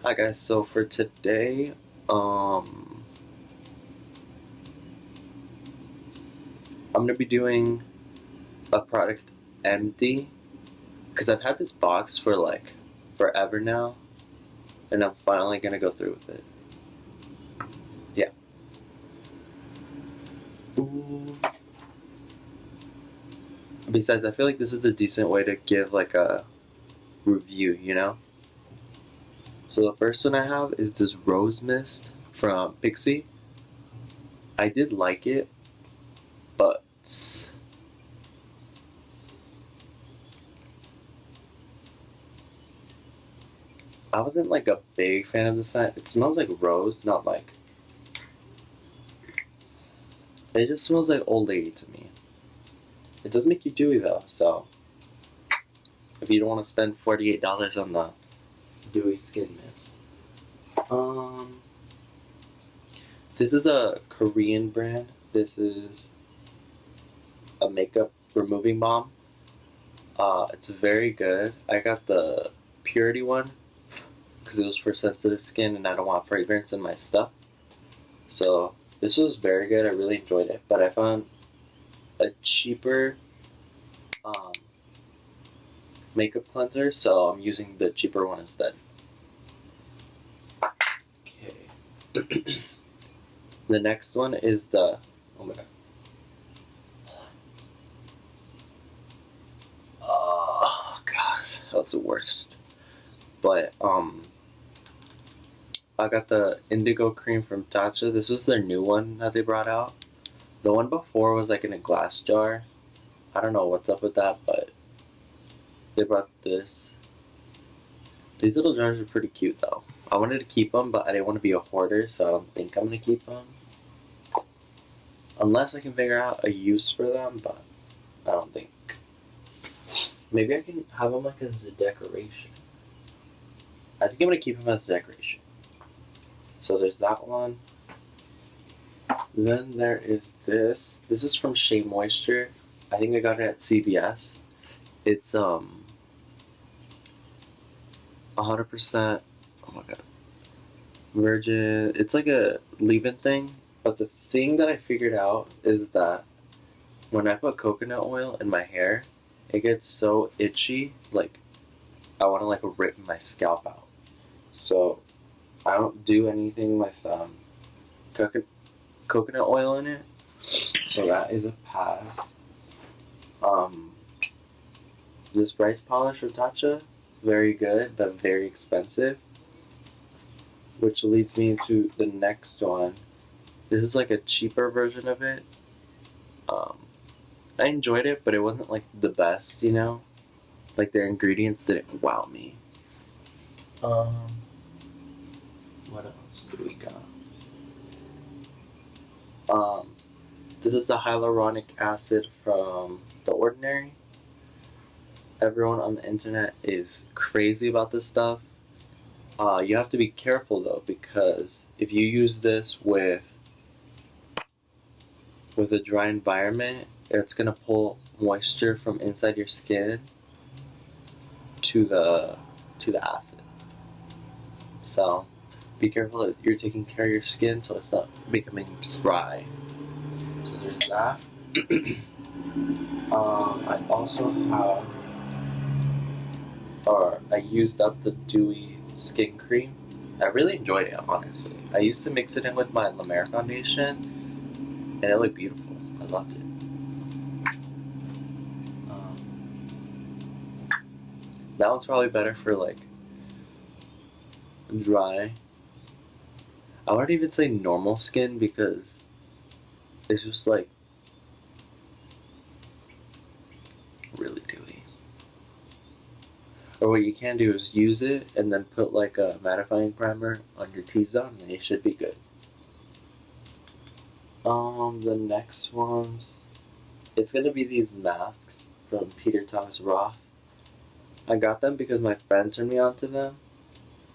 Hi guys, so for today, I'm gonna be doing a product empty because I've had this box for like forever now, and I'm finally gonna go through with it. Yeah. Ooh. Besides, I feel like this is a decent way to give like a review. So the first one I have is this Rose Mist from Pixie. I did like it, but I wasn't like a big fan of the scent. It smells like rose, not like. It just smells like old lady to me. It does make you dewy though, so if you don't want to spend $48 on the dewy skin mist. Um, this is a Korean brand. This is a makeup removing balm. It's very good. I got the purity one because it was for sensitive skin and I don't want fragrance in my stuff. So this was very good. I really enjoyed it, but I found a cheaper um, makeup cleanser, so I'm using the cheaper one instead. Okay. The next one is the oh my god. Oh god, that was the worst. But I got the indigo cream from Tatcha. This was their new one that they brought out. The one before was like in a glass jar. I don't know what's up with that, but they brought this. These little jars are pretty cute though. I wanted to keep them, but I didn't want to be a hoarder, so I don't think I'm gonna keep them. Unless I can figure out a use for them, but I don't think. Maybe I can have them like as a decoration. I think I'm gonna keep them as a decoration. So there's that one. Then there is this. This is from Shea Moisture. I think I got it at CVS. It's 100%. Oh my god, virgin. It's like a leave-in thing. But the thing that I figured out is that when I put coconut oil in my hair, it gets so itchy. Like I want to like rip my scalp out. So I don't do anything with coconut oil in it. So that is a pass. Um, this rice polish from Tatcha, very good, but very expensive. Which leads me to the next one. This is like a cheaper version of it. Um, I enjoyed it, but it wasn't like the best. Like their ingredients didn't wow me. Um, what else do we got? Um, this is the hyaluronic acid from The Ordinary. Everyone on the internet is crazy about this stuff. You have to be careful though, because if you use this with a dry environment, it's gonna pull moisture from inside your skin to the acid. So be careful that you're taking care of your skin so it's not becoming dry. So there's that. I also have, or I used up the dewy skin cream. I really enjoyed it, honestly. I used to mix it in with my La Mer foundation, and it looked beautiful. I loved it. That one's probably better for like dry. I wouldn't even say normal skin because it's just like really dewy. Or what you can do is use it and then put like a mattifying primer on your T-zone and you should be good. The next ones, it's gonna be these masks from Peter Thomas Roth. I got them because my friend turned me on to them,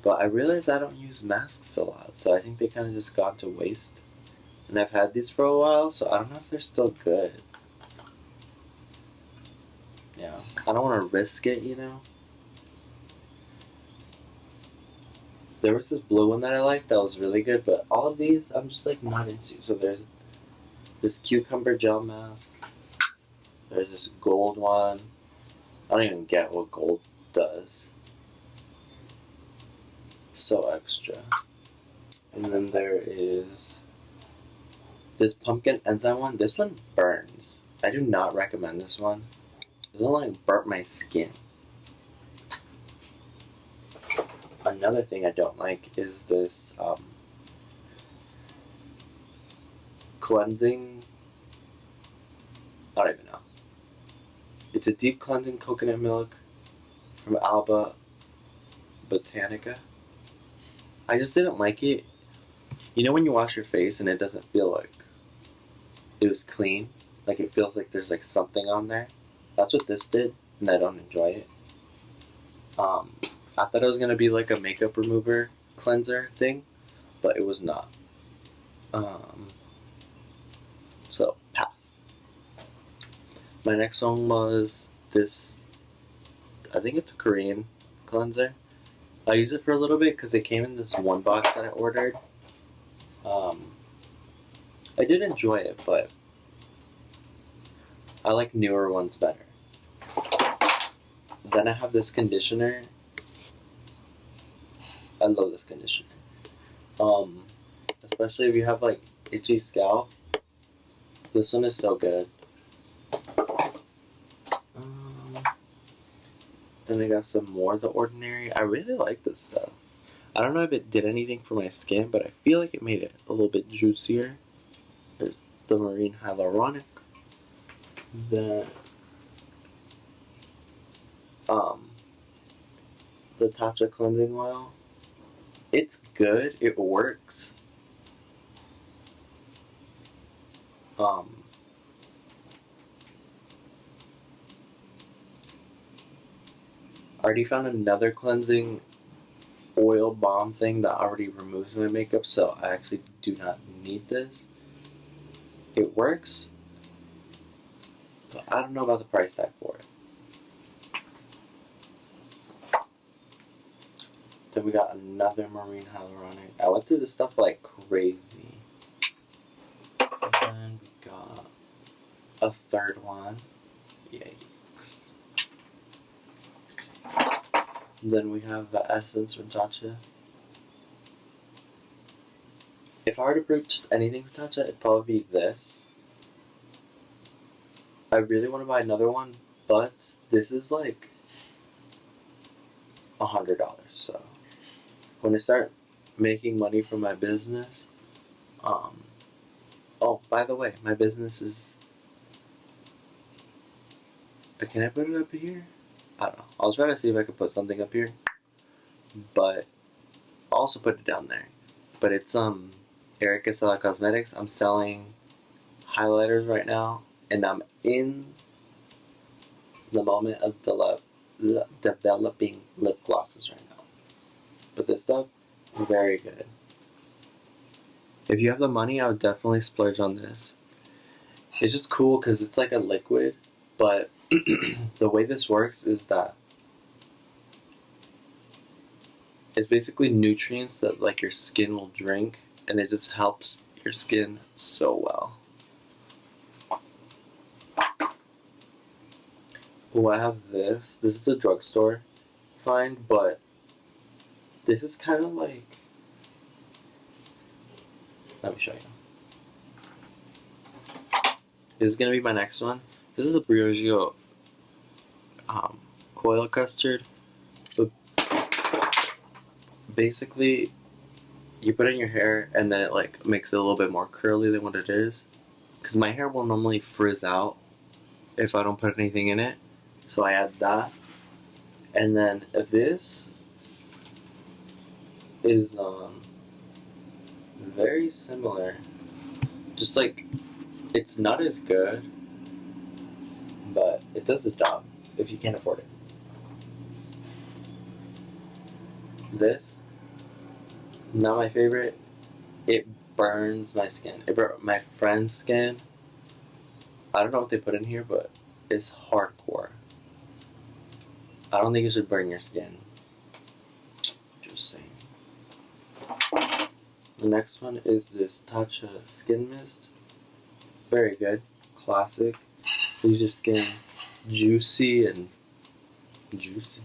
but I realized I don't use masks a lot, so I think they kind of just gone to waste. And I've had these for a while, so I don't know if they're still good. Yeah, I don't want to risk it. There was this blue one that I liked that was really good, but all of these I'm just like not into. So there's this cucumber gel mask. There's this gold one. I don't even get what gold does. So extra. And then there is this pumpkin enzyme one. This one burns. I do not recommend this one. This one like burnt my skin. Another thing I don't like is this cleansing. I don't even know. It's a deep cleansing coconut milk from Alba Botanica. I just didn't like it. You know when you wash your face and it doesn't feel like it was clean? Like it feels like there's like something on there? That's what this did, and I don't enjoy it. I thought it was gonna be like a makeup remover cleanser thing, but it was not. So pass. My next one was this. I think it's a Korean cleanser. I used it for a little bit because it came in this one box that I ordered. I did enjoy it, but I like newer ones better. Then I have this conditioner. I love this conditioner. Especially if you have like itchy scalp. This one is so good. Then I got some more of The Ordinary. I really like this stuff. I don't know if it did anything for my skin, but I feel like it made it a little bit juicier. There's the Marine Hyaluronic. Then the Tatcha cleansing oil. It's good. It works. I already found another cleansing oil balm thing that already removes my makeup, so I actually do not need this. It works, but I don't know about the price tag for it. Then we got another Marine Hyaluronic. I went through this stuff like crazy. And we got a third one. Yikes. Then we have the Essence from Tatcha. If I were to purchase anything from Tatcha, it'd probably be this. I really want to buy another one, but this is like $100. So when I start making money from my business, oh, by the way, my business is. Can I put it up here? I don't know. I'll try to see if I can put something up here, but I'll also put it down there. But it's Quezada Cosmetics. I'm selling highlighters right now, and I'm in the moment of developing lip glosses right now. But this stuff, very good. If you have the money, I would definitely splurge on this. It's just cool because it's like a liquid, but the way this works is that it's basically nutrients that like your skin will drink, and it just helps your skin so well. Oh, I have this. This is a drugstore find, but this is kind of like. Let me show you. This is gonna be my next one. This is a Briogeo coil custard. But basically, you put it in your hair, and then it like makes it a little bit more curly than what it is. Because my hair will normally frizz out if I don't put anything in it. So I add that. And then this is very similar. Just like, it's not as good, but it does the job if you can't afford it. This, not my favorite. It burns my skin. It burnt my friend's skin. I don't know what they put in here, but it's hardcore. I don't think it should burn your skin. Just saying. The next one is this Tatcha Skin Mist. Very good. Classic. Leaves your skin juicy and juicy.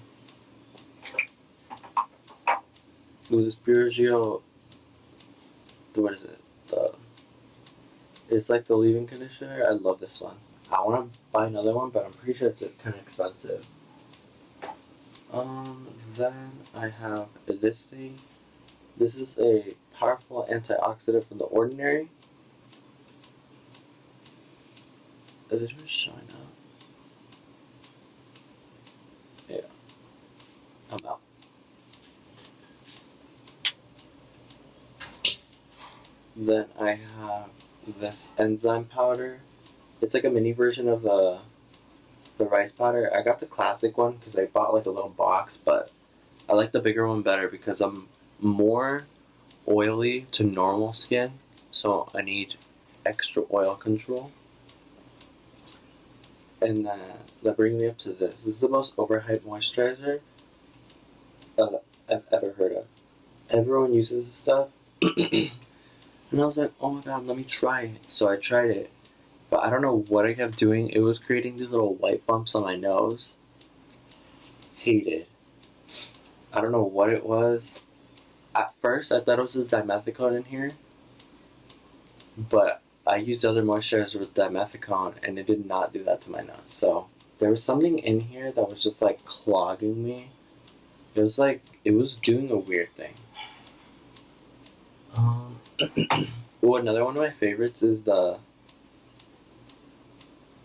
With this Purigio, what is it? It's like the leave-in conditioner. I love this one. I want to buy another one, but I'm pretty sure it's kind of expensive. Then I have this thing. This is a powerful antioxidant from The Ordinary. Is it even showing up? Yeah. I'm out. Then I have this enzyme powder. It's like a mini version of the rice powder. I got the classic one because I bought like a little box, but I like the bigger one better because I'm more oily to normal skin, so I need extra oil control. And that brings me up to this. This is the most overhyped moisturizer I've ever heard of. Everyone uses this stuff. And I was like, oh my god, let me try it. So I tried it. But I don't know what I kept doing. It was creating these little white bumps on my nose. Hated. I don't know what it was. At first, I thought it was the dimethicone in here. But I used other moisturizer with dimethicone, and it did not do that to my nose. So there was something in here that was just like clogging me. It was like, it was doing a weird thing. Ooh, another one of my favorites is the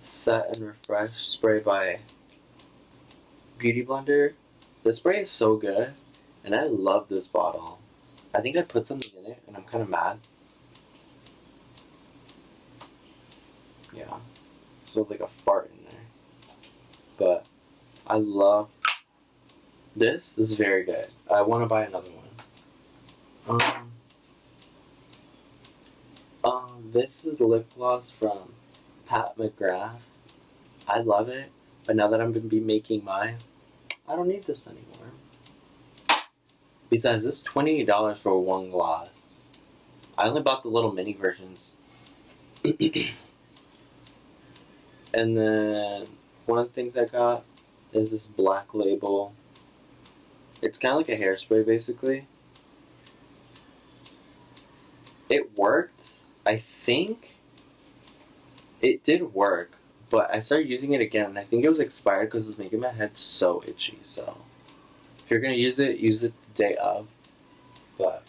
Set and Refresh spray by Beauty Blender. The spray is so good, and I love this bottle. I think I put something in it, and I'm kind of mad. Yeah, smells like a fart in there. But I love this. This is very good. I want to buy another one. This is the lip gloss from Pat McGrath. I love it, but now that I'm going to be making mine, I don't need this anymore. Besides, this is $28 for one gloss. I only bought the little mini versions. And then one of the things I got is this Black Label. It's kind of like a hairspray, basically. It worked. I think it did work, but I started using it again, and I think it was expired because it was making my head so itchy. So if you're going to use it the day of. But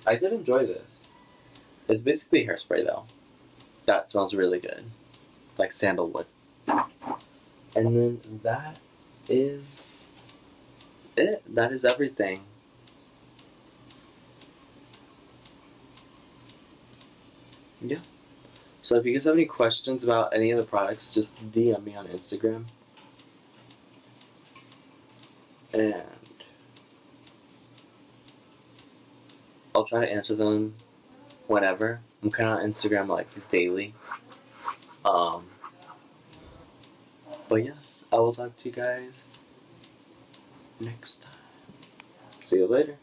I did enjoy this. It's basically hairspray, though. That smells really good. Like sandalwood. And then that is it. That is everything. Yeah. So if you guys have any questions about any of the products, just DM me on Instagram. And I'll try to answer them whenever. I'm kind of on Instagram like daily. But yes, I will talk to you guys next time. See you later.